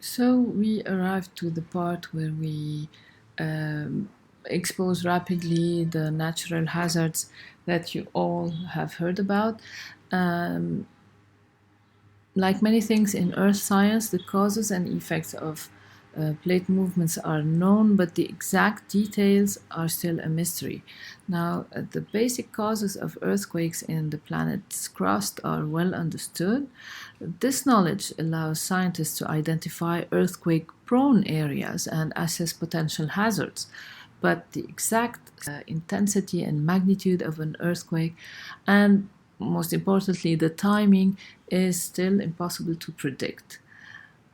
So we arrived to the part where we expose rapidly the natural hazards that you all have heard about. Um, like many things in earth science, the causes and effects of plate movements are known, but the exact details are still a mystery. Now, the basic causes of earthquakes in the planet's crust are well understood. This knowledge allows scientists to identify earthquake prone areas and assess potential hazards. But the exact intensity and magnitude of an earthquake, and most importantly, the timing, is still impossible to predict.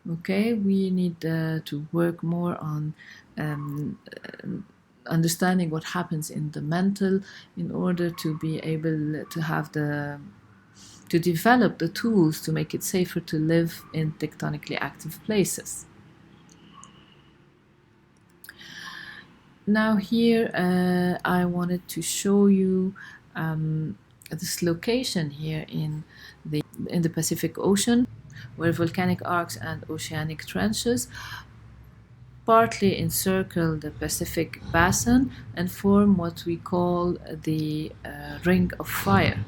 Okay, we need to work more on understanding what happens in the mental in order to be able to have to develop the tools to make it safer to live in tectonically active places. Now here I wanted to show you this location here in the Pacific Ocean, where volcanic arcs and oceanic trenches partly encircle the Pacific basin and form what we call the Ring of Fire,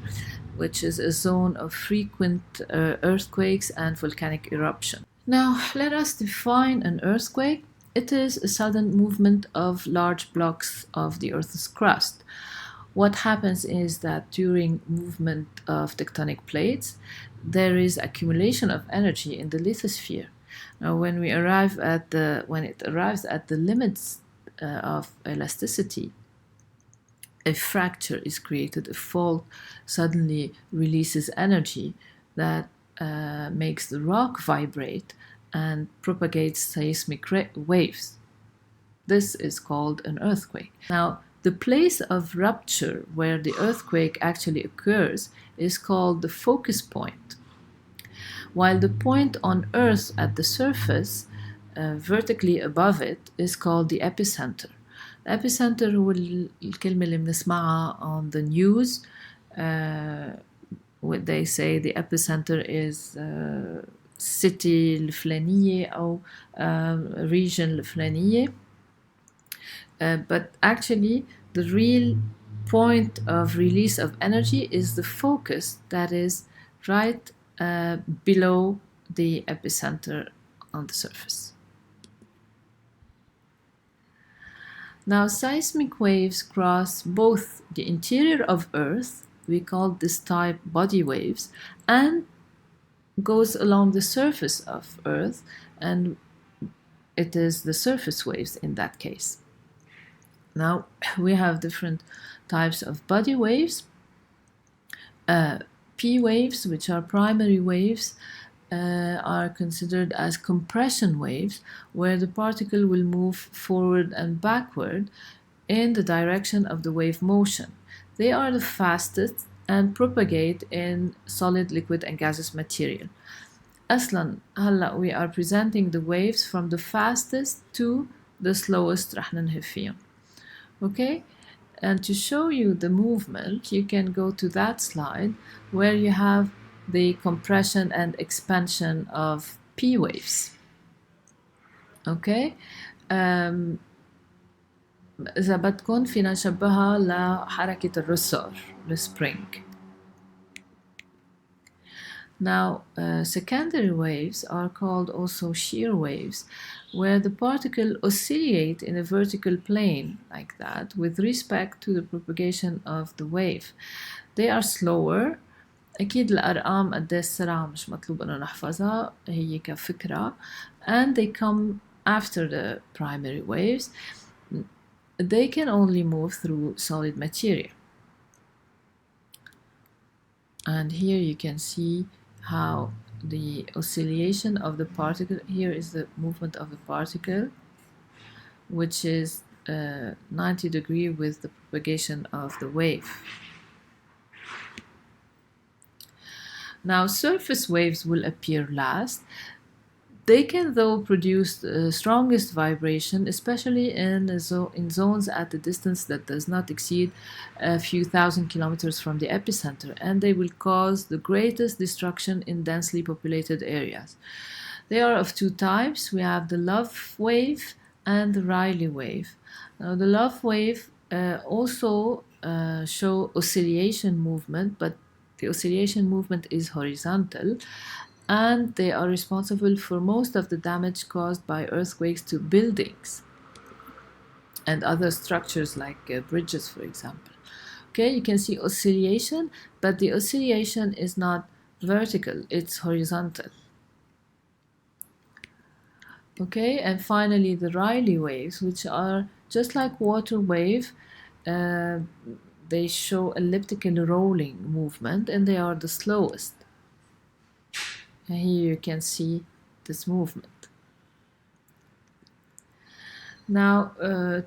which is a zone of frequent earthquakes and volcanic eruption. Now, let us define an earthquake. It is a sudden movement of large blocks of the Earth's crust. What happens is that during movement of tectonic plates, there is accumulation of energy in the lithosphere. Now, when it arrives at the limits of elasticity, a fracture is created. A fault suddenly releases energy that makes the rock vibrate and propagates seismic waves. This is called an earthquake. Now, the place of rupture where the earthquake actually occurs is called the focus point, while the point on Earth at the surface, vertically above it, is called the epicenter. The epicenter هو الكلمة اللي بنسمعها on the news. What they say, the epicenter is city الفلانية أو region الفلانية. But actually, the real point of release of energy is the focus that is right below the epicenter on the surface. Now, seismic waves cross both the interior of Earth, we call this type body waves, and goes along the surface of Earth, and it is the surface waves in that case. Now, we have different types of body waves. P waves, which are primary waves, are considered as compression waves, where the particle will move forward and backward in the direction of the wave motion. They are the fastest and propagate in solid, liquid, and gaseous material. أصلا هلا we are presenting the waves from the fastest to the slowest رح ننهي فيهم. Okay? And to show you the movement, you can go to that slide where you have the compression and expansion of P waves. Okay? إذا بدكن فينا نشبهها لحركة الرسور السبرينج. Now, secondary waves are called also shear waves, where the particle oscillate in a vertical plane like that with respect to the propagation of the wave. They are slower. أكيد الأرقام قد إيه السرعة مش مطلوب إنه نحفظها، هي كفكرة. And they come after the primary waves. They can only move through solid material. And here you can see how the oscillation of the particle, here is the movement of the particle, which is 90 degrees with the propagation of the wave. Now, surface waves will appear last. They can, though, produce the strongest vibration, especially in zones at a distance that does not exceed a few thousand kilometers from the epicenter, and they will cause the greatest destruction in densely populated areas. They are of two types. We have the Love wave and the Rayleigh wave. Now, the Love wave also show oscillation movement, but the oscillation movement is horizontal, and they are responsible for most of the damage caused by earthquakes to buildings and other structures like bridges, for example. Okay, you can see oscillation, but the oscillation is not vertical, it's horizontal. Okay, and finally the Rayleigh waves, which are just like water wave, they show elliptical rolling movement, and they are the slowest. And here you can see this movement. Now,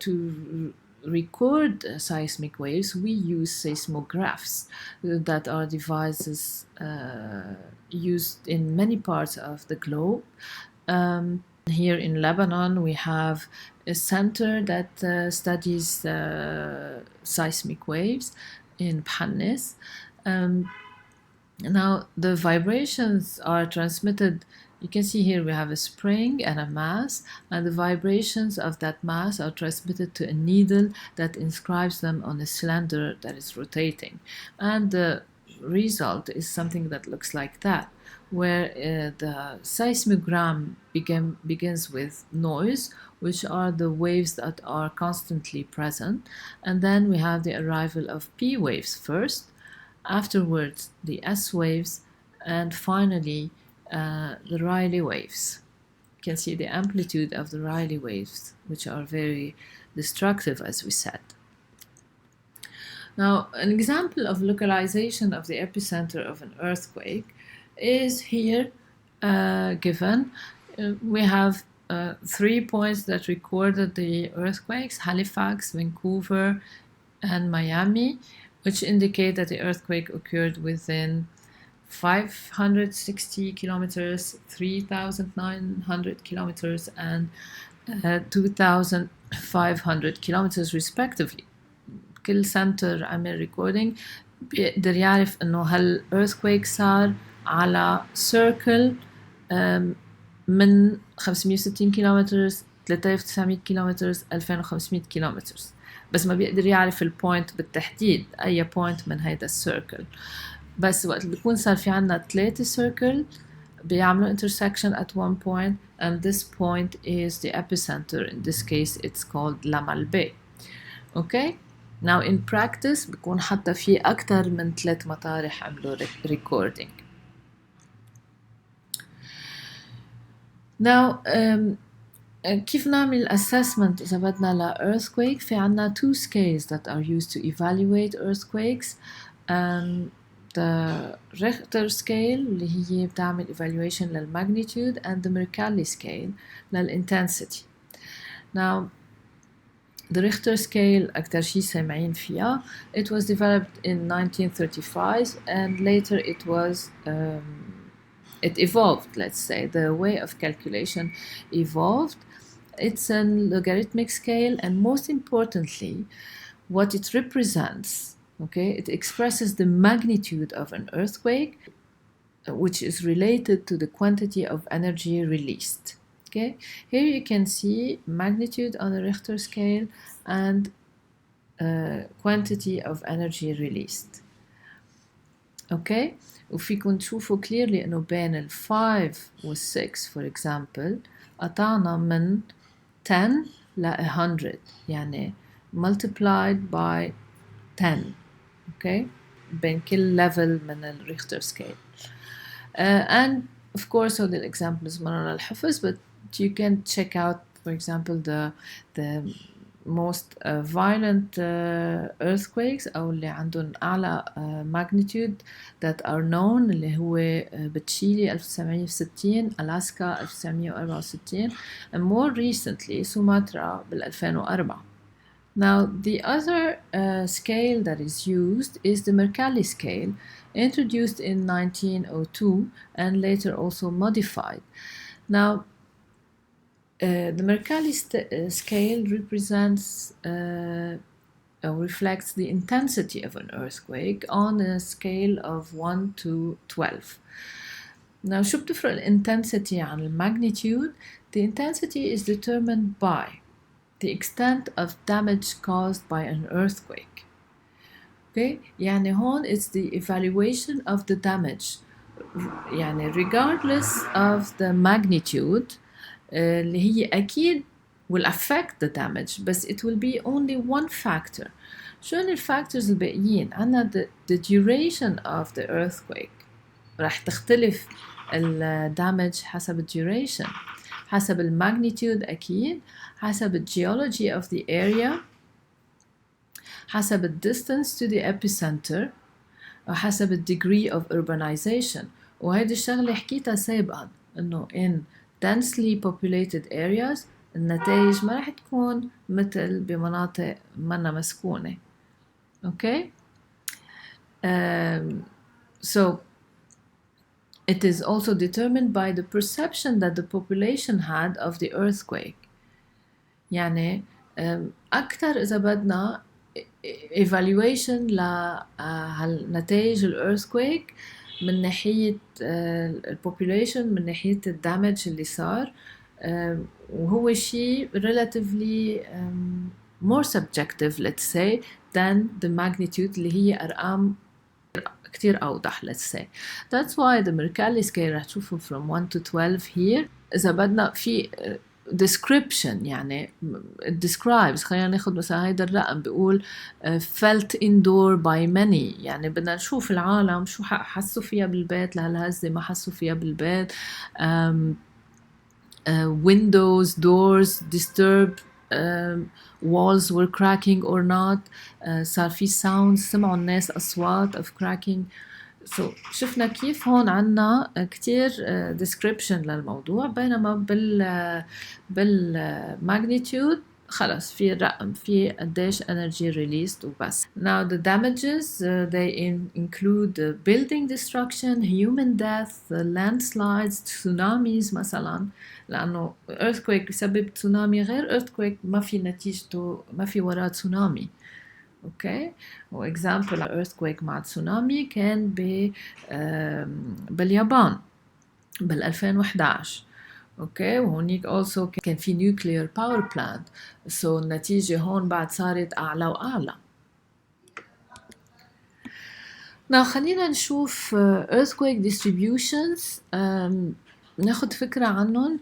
to record seismic waves, we use seismographs that are devices used in many parts of the globe. Here in Lebanon, we have a center that studies seismic waves in Bhannes. Now, the vibrations are transmitted. You can see here we have a spring and a mass, and the vibrations of that mass are transmitted to a needle that inscribes them on a cylinder that is rotating. And the result is something that looks like that, where the seismogram begins with noise, which are the waves that are constantly present, and then we have the arrival of P waves first, afterwards the S waves, and finally the Rayleigh waves. You can see the amplitude of the Rayleigh waves, which are very destructive, as we said. Now, an example of localization of the epicenter of an earthquake is here given. We have 3 points that recorded the earthquakes: Halifax, Vancouver, and Miami, which indicate that the earthquake occurred within 560 kilometers, 3,900 kilometers, and 2,500 kilometers respectively. كل سنتر عمل ريكوردينج بيقدر يعرف انه هالearthquake صار على circle من 560 كيلومتر، 3900 كيلومتر، 2500 كيلومتر، بس ما بيقدر يعرف البوينت بالتحديد اي بوينت من هيدا السيركل. بس وقت بيكون صار في عنا 3 circle بيعملوا intersection at one point, and this point is the epicenter. In this case it's called Lamalbé. Okay, now in practice بيكون حتى في أكتر من 3 مطارح عملوا recording. Now كيف نعمل assessment إذا بدنا ل earthquake؟ في عنا 2 scales that are used to evaluate earthquakes. The Richter scale اللي هي بتعمل evaluation للmagnitude, and the Mercalli scale للintensity. Now the Richter scale أكتر شي سامعين فيها. It was developed in 1935 and later it evolved, let's say. The way of calculation evolved. It's a logarithmic scale, and most importantly, what it represents, okay, it expresses the magnitude of an earthquake, which is related to the quantity of energy released. Okay, here you can see magnitude on the Richter scale and quantity of energy released. Okay, وفيكم تشوفوا clearly إنه بين ال 5 وال 6 for example قطعنا من 10 ل 100، يعني multiplied by 10. Okay, بين كل level من ال Richter scale. And of course all the examples مرة الحفظ, but you can check out, for example, the most violent earthquakes أو اللي عندهم أعلى magnitude that are known اللي هو بتشيلي 1960, ألاسكا 1964, and more recently سومطرة بال 2004. Now the other scale that is used is the Mercalli Scale, introduced in 1902 and later also modified. Now the Mercalli scale represents reflects the intensity of an earthquake on a scale of 1 to 12. Now شو بتفرق ال intensity عن ال magnitude? The intensity is determined by the extent of damage caused by an earthquake. Okay, يعني هون it's the evaluation of the damage يعني regardless of the magnitude اللي هي أكيد will affect the damage بس it will be only one factor. شو هن الفاكتورز الباقيين؟ عنا the duration of the earthquake راح تختلف ال damage حسب ال duration حسب ال magnitude أكيد حسب ال geology of the area حسب ال distance to the epicenter وحسب ال degree of urbanization وهيدي الشغلة حكيتها سابقا إنه in densely populated areas النتائج ما رح تكون مثل بمناطق منا مسكونة. Okay? So it is also determined by the perception that the population had of the earthquake. يعني أكثر إذا بدنا evaluation لنتائج الearthquake من ناحية population من ناحية الدامج اللي صار وهو شيء relatively more subjective let's say than the magnitude اللي هي أرقام كتير أوضح let's say. That's why the Mercalli Scale رح تشوفه from 1 to 12 here. إذا بدنا في description يعني describes خلينا ناخد مثلا هيدا الرقم بيقول felt indoor by many يعني بدنا نشوف العالم شو حسوا فيها بالبيت لهالهزة ما حسوا فيها بالبيت windows doors disturbed walls were cracking or not صار في sounds سمعوا الناس أصوات of cracking. So شفنا كيف هون عنا كتير description للموضوع بينما بالmagnitude خلص في رقم في قديش energy released وبس. Now the damages they include building destruction, human death, landslides, tsunamis مثلا لأنه earthquake بسبب تسونامي غير earthquake ما في نتيجته ما في وراه تسونامي. اوكي واكزامبل earthquake مع تسونامي كان باليابان بال 2011 اوكي وهونيك also كان في nuclear power plant so النتيجة هون بعد صارت أعلى وأعلى. Now خلينا نشوف earthquake distributions ناخد فكرة عنهم.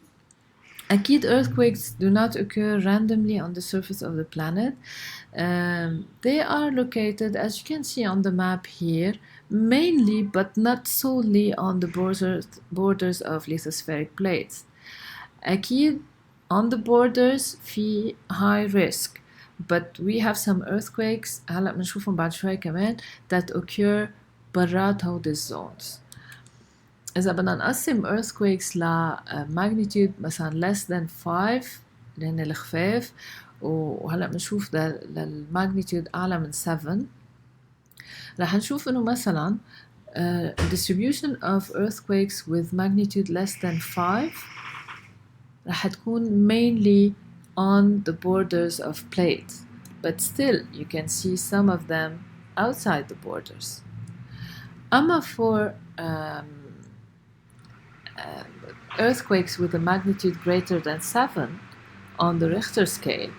أكيد earthquakes do not occur randomly on the surface of the planet. They are located, as you can see on the map here, mainly but not solely on the borders of lithospheric plates. أكيد on the borders في high risk, but we have some earthquakes هلأ بنشوفهم بعد شوي كمان that occur برات هودي الزونز. إذا بدنا نقسم earthquakes ل magnitude مثلا less than 5 لأن الخفاف وهلأ بنشوف للmagnitude أعلى من 7 رح نشوف إنه مثلا distribution of earthquakes with magnitude less than 5 رح تكون mainly on the borders of plates but still you can see some of them outside the borders. أما for earthquakes with a magnitude greater than 7 on the Richter scale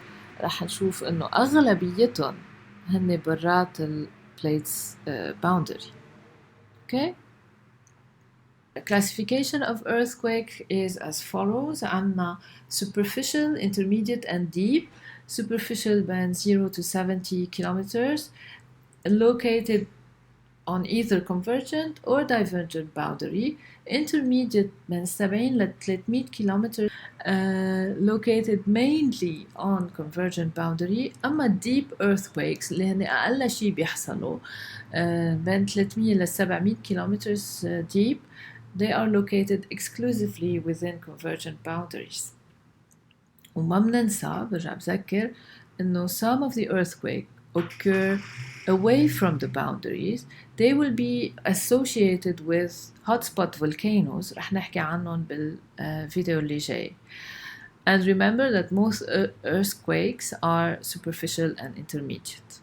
رح نشوف إنه أغلبيتهم هن برات ال plates boundary. Okay? The classification of earthquake is as follows. عنا superficial, intermediate and deep. Superficial بين 0 to 70 kilometers located on either convergent or divergent boundary. Intermediate من 70 ل 300 kilometers located mainly on convergent boundary. أما deep earthquakes اللي هن أقل شي بيحصلوا بين 300 ل 700 kilometers deep they are located exclusively within convergent boundaries. وما بننسى برجع بذكر إنه some of the earthquake occur away from the boundaries. They will be associated with hotspot volcanoes رح نحكي عنهم بالفيديو اللي جاي. And remember that most earthquakes are superficial and intermediate.